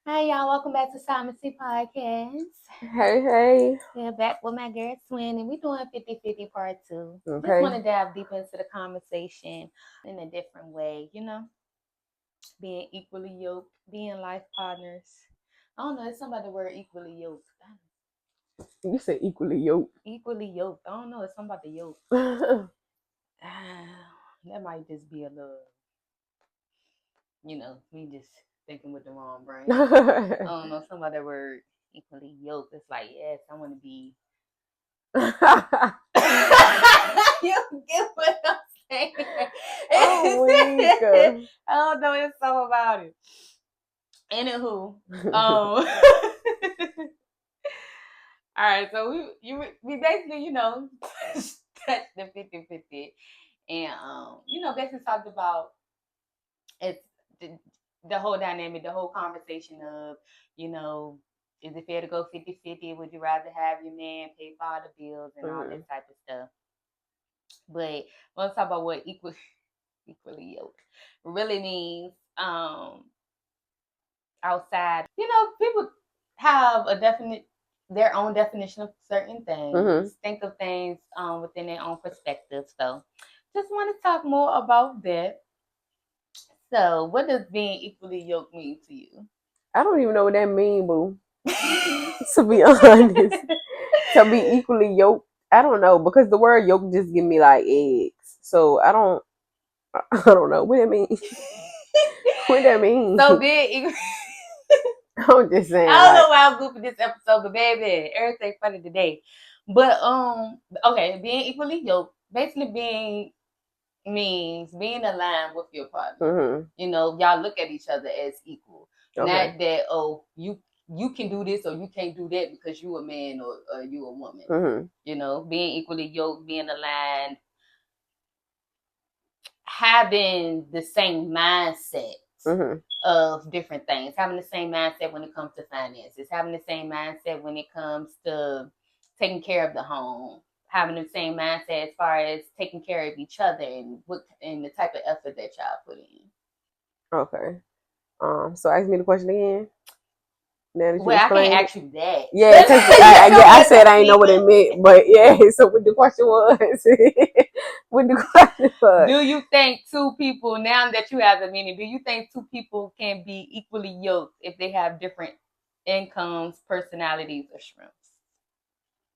Hi, y'all. Welcome back to Simoncy Podcast. Hey. We're back with my girl Twin, and we're doing 50-50 part two. Just want Okay. to dive deep into the conversation in a different way, being equally yoked, being life partners. I don't know, it's something about the word equally yoked. You said equally yoked. Equally yoked. I don't know, it's something about the yoke. That might just be a little, me just thinking with the wrong brain. I don't know, something about that word equally yoked. It's like, yes, I want to be. You get what I'm saying? Oh, weak. I don't know. It's something about it. Anywho, all right. So we basically touched the 50-50, and basically talked about it's the whole dynamic, the whole conversation of is it fair to go 50-50? Would you rather have your man pay for all the bills and all this type of stuff? But let's talk about what equally yoked really means. Outside, people have their own definition of certain things. Think of things within their own perspective. So, just want to talk more about that. So, what does being equally yoked mean to you? I don't even know what that means, boo. To be honest, to be equally yoked, I don't know because the word yoke just give me like eggs. So I don't know what that means. What that means? So being I'm just saying. I don't know why I'm goofing this episode, but baby, everything funny today. But okay, being equally yoked, basically means being aligned with your partner. Y'all look at each other as equal. Okay. Not that you can do this or you can't do that because you a man or you a woman. Being equally yoked, being aligned, having the same mindset of different things, having the same mindset when it comes to finances, having the same mindset when it comes to taking care of the home, having the same mindset as far as taking care of each other and the type of effort that y'all put in. Okay. So ask me the question again. Well, I can't ask you that. Yeah, because I said I didn't know what it meant, but yeah. So what the question was? What the question was? Do you think two people, now that you have the meaning, do you think two people can be equally yoked if they have different incomes, personalities, or strengths?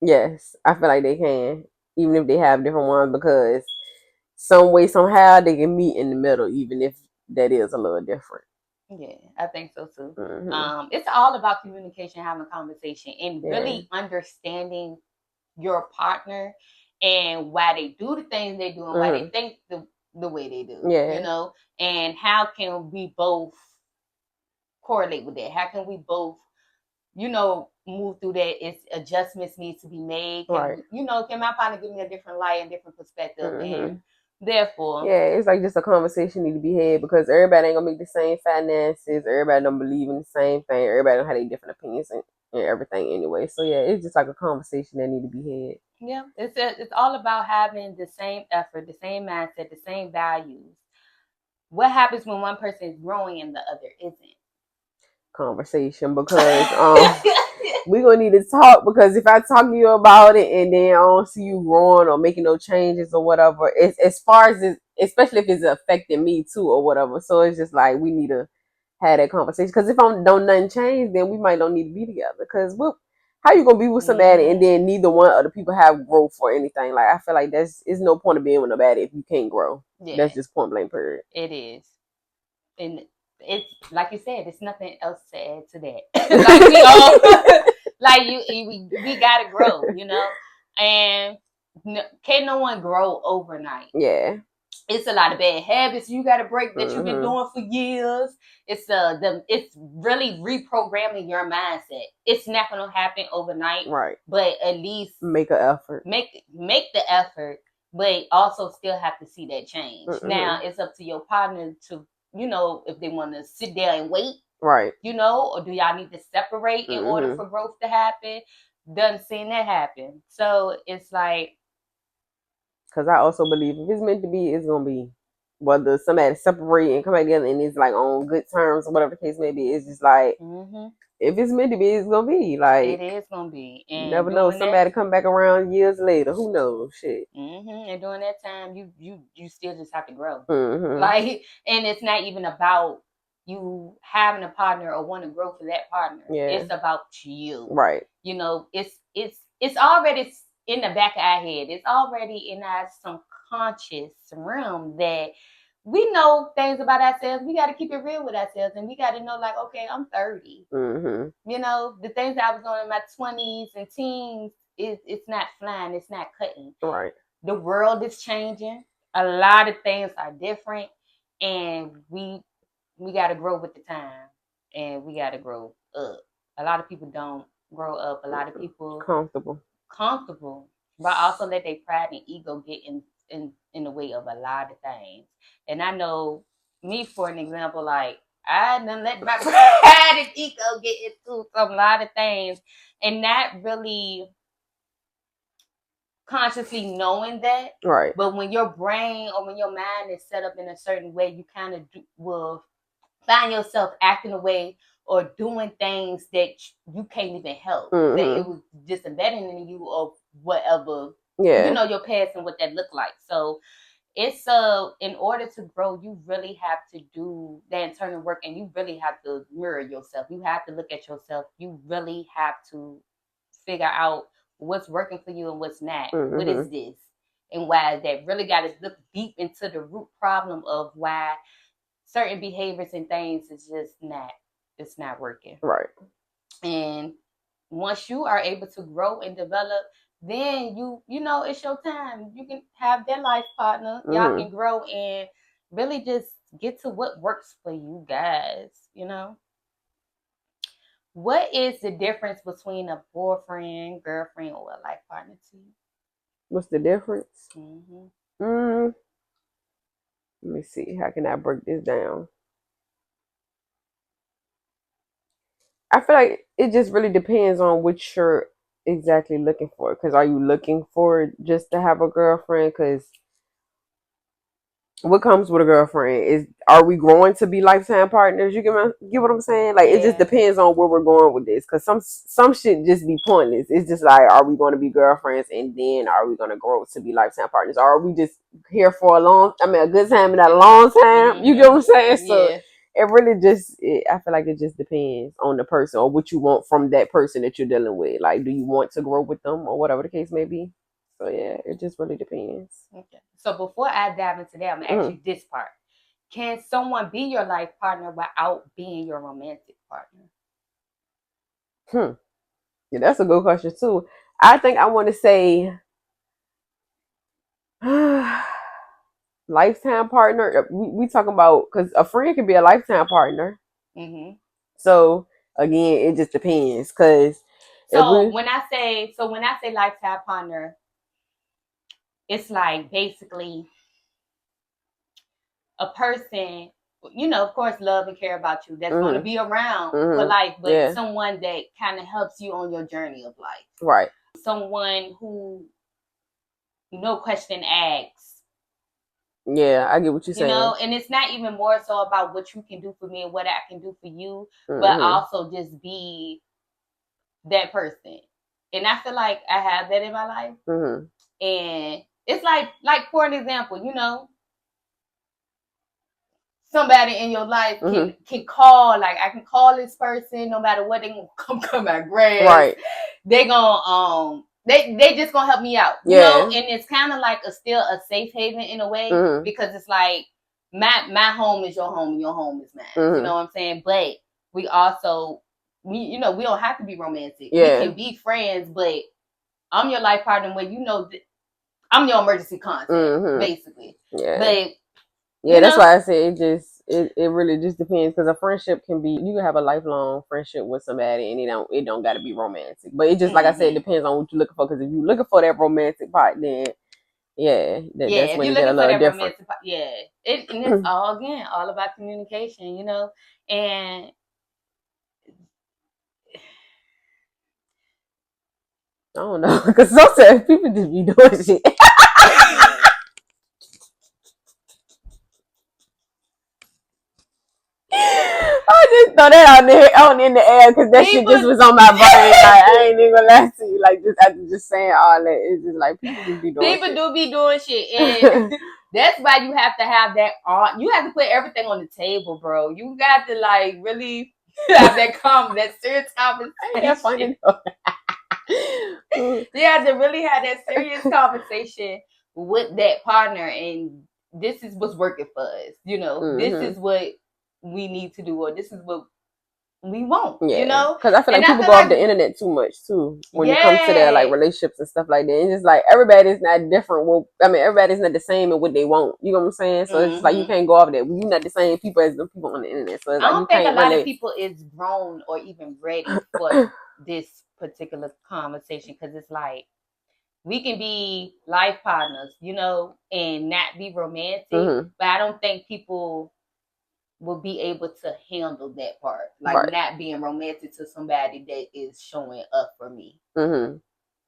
Yes, I feel like they can, even if they have different ones, because some way, somehow, they can meet in the middle, even if that is a little different. Yeah, I think so too. It's all about communication, having conversation, and really understanding your partner and why they do the things they do and why they think the way they do. Yeah. And how can we both correlate with that? How can we both, move through that? It's adjustments need to be made. Can my partner give me a different light and different perspective? And therefore, yeah, it's like just a conversation need to be had because everybody ain't gonna make the same finances. Everybody don't believe in the same thing. Everybody don't have their different opinions and everything anyway. So yeah, it's just like a conversation that need to be had. Yeah, it's all about having the same effort, the same mindset, the same values. What happens when one person is growing and the other isn't? Conversation because we're gonna need to talk because if I talk to you about it and then I don't see you growing or making no changes or whatever, it's as far as it, especially if it's affecting me too or whatever. So it's just like we need to have that conversation because if I don't nothing change, then we might don't need to be together. Because how you gonna be with somebody and then neither one of the people have growth or anything? Like I feel like it's no point of being with nobody if you can't grow. Yeah. That's just point blank period. It is, and it's like you said, it's nothing else to add to that. Like we all, we gotta grow, and can't no one grow overnight. Yeah. It's a lot of bad habits you got to break that you've been doing for years. It's it's really reprogramming your mindset. It's not going to happen overnight, right? But at least make an effort. Make the effort, but also still have to see that change. Now it's up to your partner to, if they want to sit there and wait, right? Or do y'all need to separate in order for growth to happen? Done seen that happen. So it's like, because I also believe if it's meant to be, it's gonna be. whether somebody separate and come back together and it's like on good terms or whatever the case may be, it's just like if it's meant to be, it's gonna be. Like it is gonna be. And you never know, somebody come back around years later. Who knows? Shit. And during that time, you still just have to grow. Mm-hmm. Like, and it's not even about you having a partner or want to grow for that partner. Yeah. It's about you. Right. You know, it's already in the back of our head. It's already in our subconscious realm that we know things about ourselves. We got to keep it real with ourselves, and we got to know, like, okay, I'm 30. Mm-hmm. You know, the things that I was doing in my 20s and teens, it's not flying. It's not cutting. Right. The world is changing. A lot of things are different, and we got to grow with the time, and we got to grow up. A lot of people don't grow up. A lot of people comfortable, but also let their pride and ego get in the way of a lot of things. And I know me, for an example, like I done let my pride and ego get into a lot of things, and not really consciously knowing that. Right. But when your brain or when your mind is set up in a certain way, you kind of will find yourself acting a way or doing things that you can't even help. Mm-hmm. That it was just embedded in you or whatever. Yeah. You know, your past and what that looked like. So it's in order to grow, you really have to do that internal work, and you really have to mirror yourself. You have to look at yourself. You really have to figure out what's working for you and what's not. Mm-hmm. What is this? And why is that? Really got to look deep into the root problem of why certain behaviors and things is just not working. Right. And once you are able to grow and develop, then you know it's your time. You can have that life partner. Mm-hmm. Y'all can grow and really just get to what works for you guys, you know. What is the difference between a boyfriend, girlfriend, or a life partner to you? What's the difference? Mm-hmm. Let me see. How can I break this down? I feel like it just really depends on what you're exactly looking for. Because are you looking for just to have a girlfriend? Because what comes with a girlfriend are we growing to be lifetime partners? You get what I'm saying? Like, it just depends on where we're going with this. Because some shit just be pointless. It's just like, are we going to be girlfriends and then are we going to grow to be lifetime partners? Or are we just here for a good time and not a long time? Mm-hmm. You get what I'm saying? So it really I feel like it just depends on the person or what you want from that person that you're dealing with. Like, do you want to grow with them or whatever the case may be? So yeah, it just really depends. Okay. So before I dive into that, I'm gonna ask you this part: can someone be your life partner without being your romantic partner? Yeah, that's a good question too. I think I want to say lifetime partner. We talking about, because a friend can be a lifetime partner. Mm-hmm. So again, it just depends. Because when I say lifetime partner, it's like basically a person, you know, of course, love and care about you. That's going to be around for life, but someone that kind of helps you on your journey of life. Right. Someone who no question asks. Yeah, I get what you're saying. You know, and it's not even more so about what you can do for me and what I can do for you, but also just be that person. And I feel like I have that in my life. And it's like for an example, you know, somebody in your life can call, like I can call this person no matter what, they gonna come cut my grass. Right. They gonna they just gonna help me out. You know, and it's kind of like still a safe haven in a way, because it's like my home is your home and your home is mine. You know what I'm saying? But we also we don't have to be romantic. Yeah. We can be friends, but I'm your life partner when you know I'm your emergency contact, basically. Yeah. But yeah, that's why I say it really just depends, because a friendship can be, you can have a lifelong friendship with somebody and it don't got to be romantic. But it just, like I said, it depends on what you're looking for. Because if you're looking for that romantic part, then that's when you get a little different. And it's all about communication, you know. And I don't know, because sometimes people just be doing shit. throw that on in the air because that shit just was on my brain. Like, I ain't even gonna lie to you. Like, just after just saying all that, it's just like people just be doing. People do be doing shit, and that's why you have to have that art. You have to put everything on the table, bro. You got to like really have that serious conversation. That's funny. You have to really have that serious conversation with that partner, and this is what's working for us. You know, this is what we need to do, or this is what we won't. Yeah. You know, because I feel like people go off the internet too much too when it comes to their like relationships and stuff like that. It's just like everybody's not different. Well, I mean, everybody's not the same in what they want. You know what I'm saying? So it's like you can't go off that. You're not the same people as the people on the internet. So it's like I don't think a lot of people is grown or even ready for this particular conversation, because it's like we can be life partners, you know, and not be romantic, but I don't think people will be able to handle that part, like not being romantic to somebody that is showing up for me.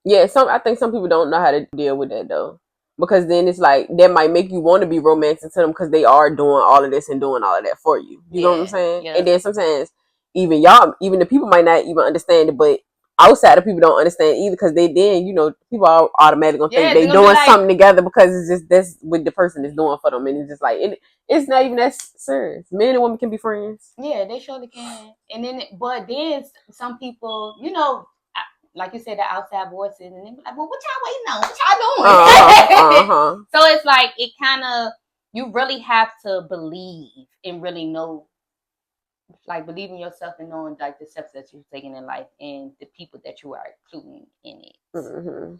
Yeah, I think some people don't know how to deal with that though, because then it's like that might make you want to be romantic to them because they are doing all of this and doing all of that for you. You know what I'm saying? Yeah. And then sometimes even the people might not even understand it, but outside of people don't understand either, because they then, you know, people are automatically gonna think they doing something together because it's just that's what the person is doing for them, and it's just like it's not even that serious. Men and women can be friends. Yeah, they surely can. And then, but then some people, you know, like you said, the outside voices, and they be like, "Well, what y'all waiting on? What y'all doing?" So it's like it kind of, you really have to believe and really know. Like believing yourself and knowing like the steps that you're taking in life and the people that you are including in it.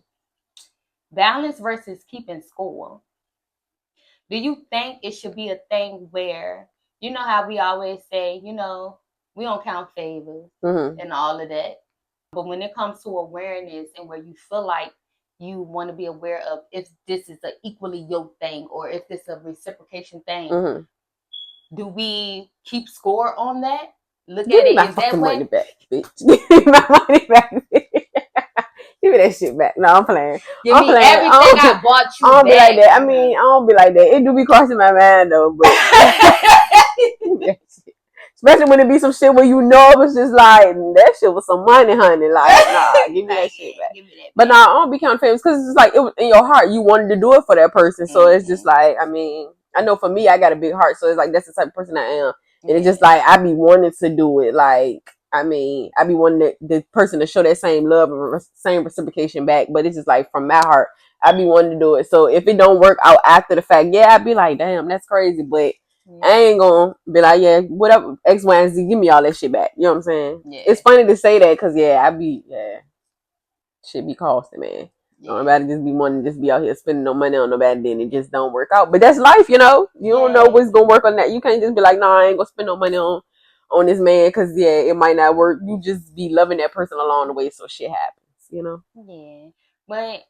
Balance versus keeping score. Do you think it should be a thing where, you know how we always say, you know, we don't count favors and all of that, but when it comes to awareness and where you feel like you want to be aware of if this is an equally yoked thing or if it's a reciprocation thing, do we keep score on that? Look at it as that way. Money back, bitch. Give me my money back. Give me that shit back. No, I'm playing. Give me everything I bought you. I don't be like that. I mean, I don't be like that. It do be crossing my mind though, but especially when it be some shit where you know it was just like that shit was some money, honey. Like, nah, give me that shit back. But nah, I don't be counting favors because it's like it was in your heart. You wanted to do it for that person, so it's just like, I mean, I know for me, I got a big heart, so it's like that's the type of person I am. And it's just like I be wanting to do it. Like, I mean, I be wanting the person to show that same love and same reciprocation back. But it's just like from my heart, I be wanting to do it. So if it don't work out after the fact, yeah, I'd be like, damn, that's crazy. But I ain't gonna be like, yeah, whatever, X, Y, and Z, give me all that shit back. You know what I'm saying? Yeah. It's funny to say that because shit be costing, man. Nobody just be wanting to just be out here spending no money on nobody, then it just don't work out. But that's life, you know. You don't know what's gonna work on that. You can't just be like, I ain't gonna spend no money on this man because it might not work. You just be loving that person along the way, so shit happens, you know. Yeah, but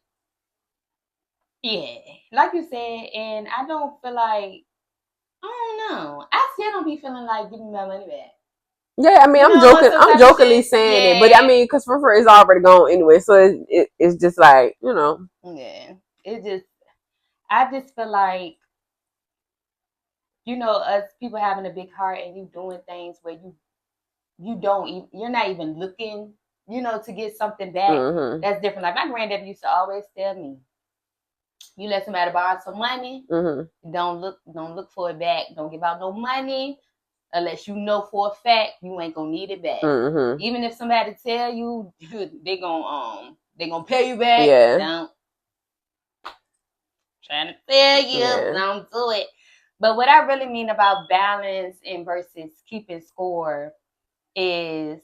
like you said, and I don't feel like, I don't know. I still don't be feeling like give me my money back. Yeah, I mean, I'm joking. I'm jokingly saying it, but I mean, because for it's already gone anyway, so it's just like, you know. Yeah, I just feel like, you know, us people having a big heart and you doing things where you're not even looking, you know, to get something back. That's different. Like my granddad used to always tell me, you let somebody borrow some money, don't look for it back. Don't give out no money unless you know for a fact you ain't gonna need it back. Even if somebody tell you they gonna pay you back, don't trying to tell you, don't do it. But what I really mean about balance and versus keeping score is,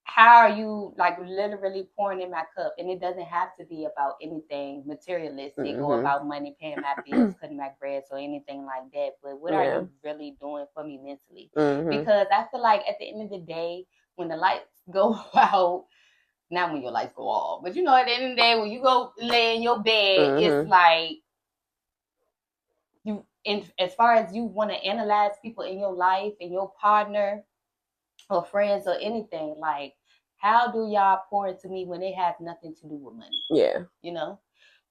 how are you like literally pouring in my cup? And it doesn't have to be about anything materialistic or about money, paying my bills, cutting my grass, or anything like that. But what are you really doing for me mentally? Because I feel like at the end of the day, when the lights go out, not when your lights go off, but you know, at the end of the day, when you go lay in your bed, it's like as far as you want to analyze people in your life and your partner or friends or anything, like, how do y'all pour into me when it has nothing to do with money? Yeah. You know,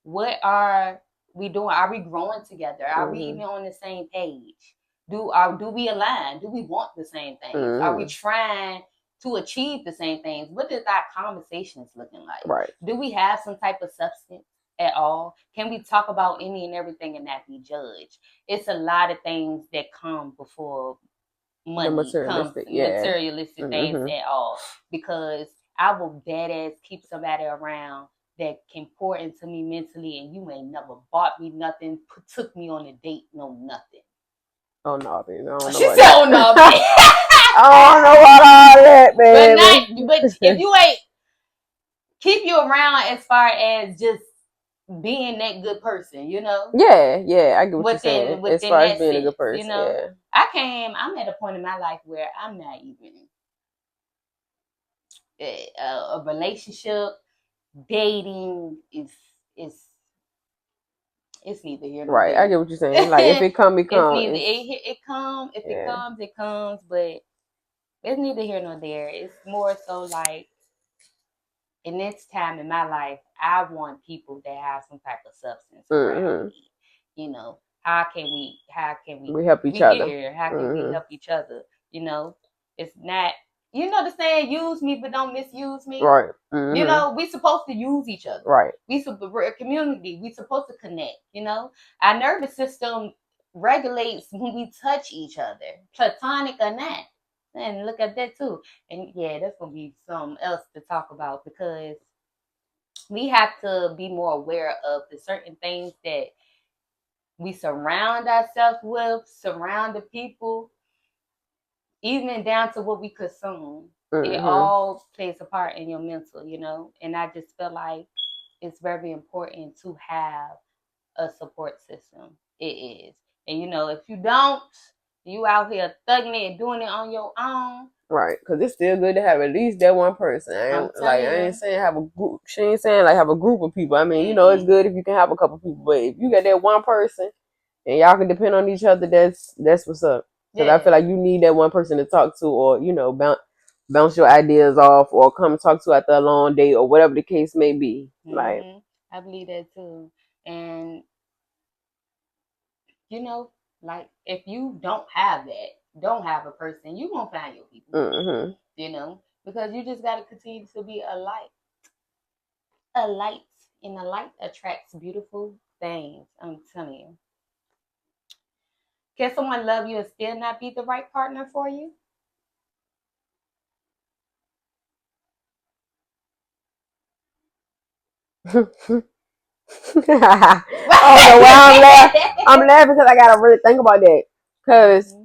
what are we doing? Are we growing together? Are we even on the same page? Do we align? Do we want the same things? Are we trying to achieve the same things? What is our conversations looking like? Right. Do we have some type of substance at all? Can we talk about any and everything and not be judged? It's a lot of things that come before money, materialistic things at all. Because I will dead ass keep somebody around that can pour into me mentally, and you ain't never bought me nothing, took me on a date, no nothing. Oh no, baby. I don't know. She said, "Oh no, baby." I don't know about all that, baby. But if you ain't keep you around as far as just being that good person, you know? Yeah, I get what you're saying. As far as being a good person, you know? Yeah. I'm at a point in my life where I'm not even a relationship, dating is it's neither here nor right. there. I get what you're saying. Like if it come, it comes. It comes. If it comes, it comes. But it's neither here nor there. It's more so like in this time in my life, I want people that have some type of substance around me. You know, how can we help each other? How can we help each other? You know, it's not. You know the saying, use me but don't misuse me. Right. You know, we supposed to use each other. Right. We're a community. We supposed to connect. You know, our nervous system regulates when we touch each other, platonic or not. And look at that too. And yeah, that's gonna be something else to talk about, because we have to be more aware of the certain things that we surround ourselves with, surround the people, even down to what we consume. It all plays a part in your mental, you know. And I just feel like it's very important to have a support system. It is. And you know, if you don't, you out here thugging it and doing it on your own. Right, because it's still good to have at least that one person. I ain't saying have a group. She ain't saying like have a group of people. I mean, you know, it's good if you can have a couple people, but if you got that one person and y'all can depend on each other, that's what's up. Because I feel like you need that one person to talk to, or you know, bounce your ideas off, or come talk to after a long day, or whatever the case may be. Like, I believe that too. And you know, like if you don't have a person, you won't find your people. You know, because you just got to continue to be a light, and a light attracts beautiful things. I'm telling you. Can someone love you and still not be the right partner for you? oh no, why I'm laughing? I'm laughing because I gotta really think about that. Because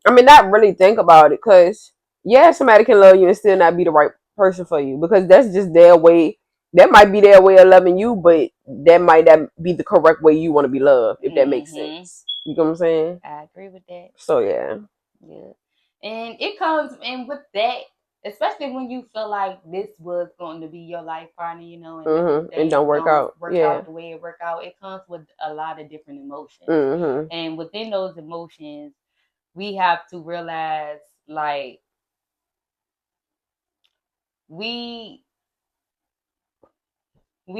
I mean, not really think about it. Because yeah, somebody can love you and still not be the right person for you. Because that's just their way. That might be their way of loving you, but that might not be the correct way you want to be loved. If that makes sense, you know what I'm saying? I agree with that. So yeah. And it comes in with that. Especially when you feel like this was going to be your life partner, you know, and don't work out. Out the way it work out. It comes with a lot of different emotions, and within those emotions, we have to realize like we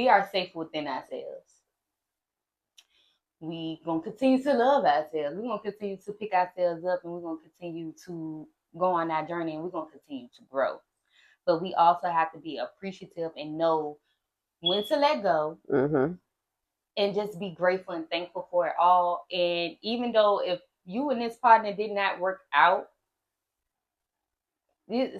are safe within ourselves. We gonna continue to love ourselves. We're gonna continue to pick ourselves up, and we're gonna continue to go on our journey, and we're gonna continue to grow. But we also have to be appreciative and know when to let go, and just be grateful and thankful for it all. And even though if you and this partner did not work out,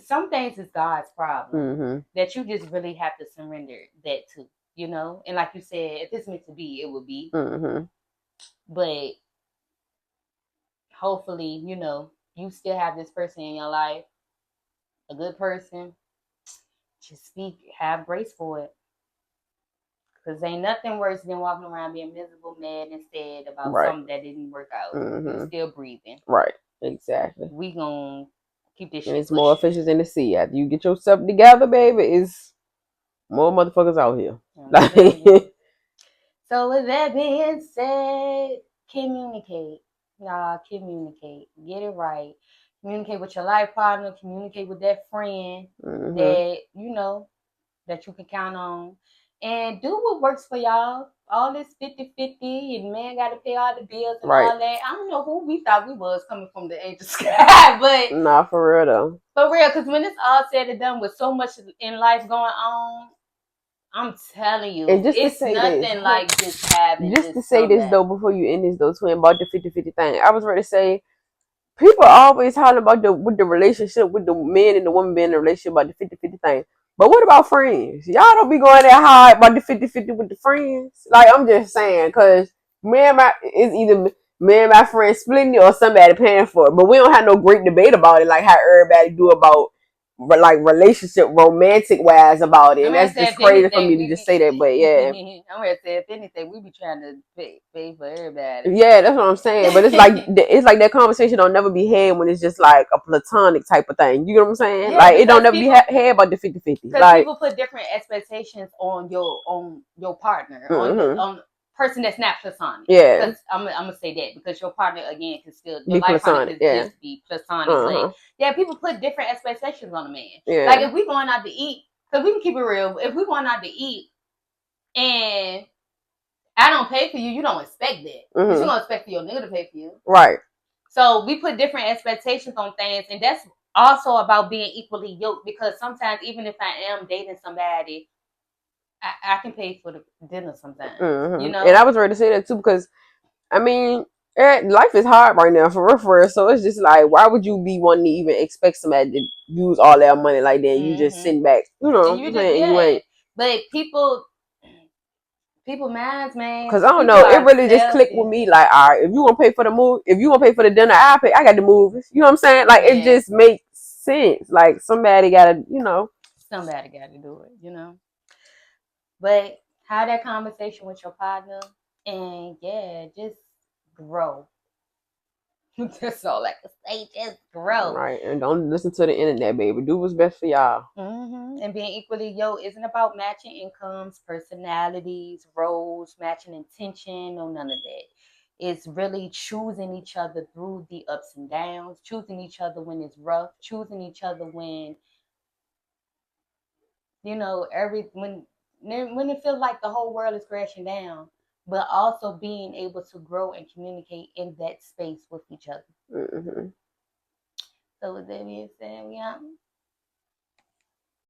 some things is God's problem that you just really have to surrender that to, you know. And like you said, if it's meant to be, it will be. But hopefully, you know, you still have this person in your life, a good person. Just have grace for it. Because ain't nothing worse than walking around being miserable, mad, and sad about something that didn't work out. You're still breathing. Right. Exactly. We gonna keep this shit and it's pushing. More fishes in the sea. After you get yourself together, baby, it's more motherfuckers out here. So with that being said, communicate. Y'all communicate. Get it right. Communicate with your life partner. Communicate with that friend that you know that you can count on. and do what works for y'all. All this 50-50 and man got to pay all the bills and Right. all that. I don't know who we thought we was coming from the angel sky, but nah, for real though. For real, because when it's all said and done, with so much in life going on, I'm telling you, And just it's to say nothing this, like just having. just to say this that. though, before you end this though, twin, about the 50-50 thing, I was ready to say, people always hollering about the relationship with the man and the woman being in a relationship about the 50-50 thing. But what about friends? Y'all don't be going that hard about the 50-50 with the friends. Like, I'm just saying, because it's either me and my friend splitting it or somebody paying for it. But we don't have no great debate about it like how everybody do about like relationship romantic wise about it. And that's just crazy for me to just say that. But yeah. I'm gonna say if anything, we be trying to pay for everybody. Yeah, that's what I'm saying. But it's like that conversation don't never be had when it's just like a platonic type of thing. You know what I'm saying? Yeah, like it don't never be had about the 50-50. Because like, people put different expectations on your partner, on person that's not platonic. Yeah. Because I'm gonna say that because your partner again can still be platonic. Yeah. Just be platonic. But yeah, people put different expectations on a man. Yeah. Like if we going out to eat, because we can keep it real. If we going out to eat and I don't pay for you, you don't expect that. But you don't expect for your nigga to pay for you. Right. So we put different expectations on things, and that's also about being equally yoked, because sometimes even if I am dating somebody, I can pay for the dinner sometimes. You know? And I was ready to say that too, because I mean, life is hard right now for real. So it's just like, why would you be wanting to even expect somebody to use all that money like that? You just sitting back, you know, you ain't. But people minds, man. Because I don't know, it really just clicked with me. Like, all right, if you want to pay for the move, if you want to pay for the dinner, I'll pay. I got the movies. You know what I'm saying? Like, it just makes sense. Like, somebody gotta, somebody gotta do it. You know. But have that conversation with your partner, and yeah, just grow. That's all I can say. Just grow. Right. And don't listen to the internet, baby. Do what's best for y'all. And being equally yoked isn't about matching incomes, personalities, roles, matching intention, or none of that. It's really choosing each other through the ups and downs, choosing each other when it's rough, choosing each other when, when it feels like the whole world is crashing down, but also being able to grow and communicate in that space with each other. So with that being said,